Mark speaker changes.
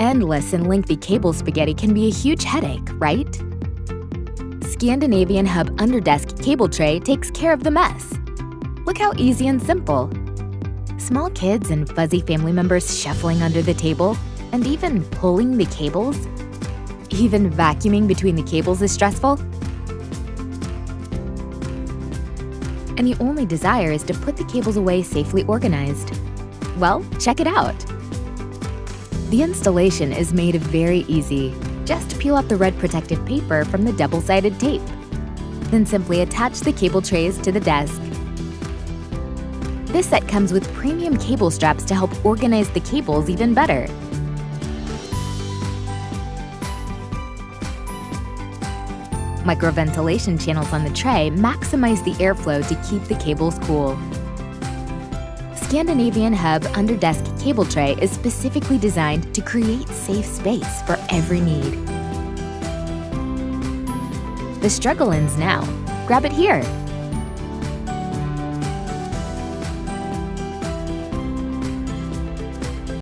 Speaker 1: Endless and lengthy cable spaghetti can be a huge headache, right? Scandinavian Hub Underdesk Cable Tray takes care of the mess. Look how easy and simple. Small kids and fuzzy family members shuffling under the table, and even pulling the cables. Even vacuuming between the cables is stressful. And the only desire is to put the cables away safely organized. Well, check it out. The installation is made very easy. Just peel off the red protective paper from the double-sided tape. Then simply attach the cable trays to the desk. This set comes with premium cable straps to help organize the cables even better. Microventilation channels on the tray maximize the airflow to keep the cables cool. Scandinavian Hub Underdesk Cable Tray is specifically designed to create safe space for every need. The struggle ends now. Grab it here.